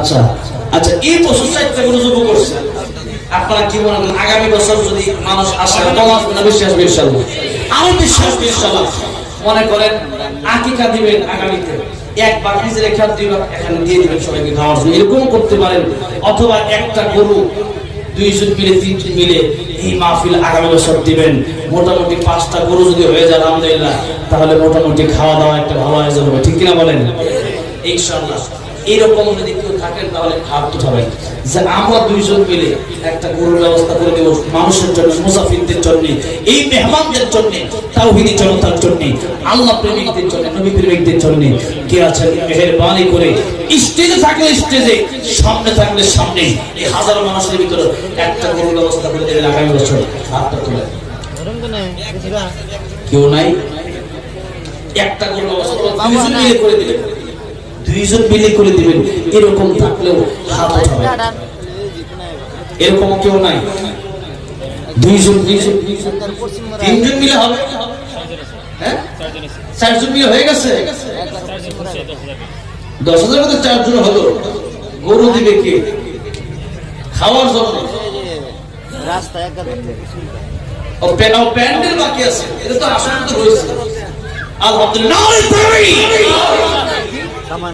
আচ্ছা আচ্ছা, এই বছর 4টা গরু জব করছে, আপনারা কি মনে করেন আগামী বছর যদি মানুষ আসে কম আসবে না বেশি আসবে ইনশাআল্লাহ? আমি বিশ্বাস করি ইনশাআল্লাহ। মনে করেন আকিকা দিবেন আগামীতে, এক ভাগ নিজের রেখা 2 ভাগ এখানে দিয়ে দিবেন সবাইকে খাওয়ার জন্য, এরকম করতে পারেন। অথবা একটা গরু 2 জন মিলে 3 জন মিলে এই মাহফিল আগামী বছর দিবেন। মোটামুটি 5টা গরু যদি হয়ে যায় আলহামদুলিল্লাহ, তাহলে মোটামুটি খাওয়া দাওয়া একটা ভালো আয়োজন হবে, ঠিক কিনা বলেন? ইনশাআল্লাহ এরকম যদি কেউ থাকেন তাহলে হাত উঠাবেন যে আমরা 2 জন মিলে একটা গরুর ব্যবস্থা করে দেব মানুষের জন্য, মুসাফিরদের জন্য, এই মেহমানদের জন্য, তাওহীদি জনতার জন্য, আল্লাহ প্রেমিকদের জন্য, নবী প্রেমিকদের জন্য। কে আছেন মেহেরবানি করে স্টেজে থাকলে স্টেজে, সামনে থাকলে সামনে, এই হাজারো মানুষের ভিতরে একটা গরুর ব্যবস্থা করে দেবেন আগামী বছর? হাতটা তুলে। কেউ নাই? একটা গরুর ব্যবস্থা 2 জন মিলে করে দিবেন, 2 জন মিলে করে দিবেন। এরকম থাকলেও হাত উঠাবেন। এরকম কেউ নাই? 2 জন 3 জন মিলে হবে? হ্যাঁ, 4 জন মিলে হয়ে গেছে। 10,000 মধ্যে 4 জন হলো। গরু দিবে কে? খাওয়ার জন্য রাস্তায় ও প্যান্ডেল বাকি আছে, এটা তো আসার মতো হয়েছে। আলহামদুলিল্লাহ।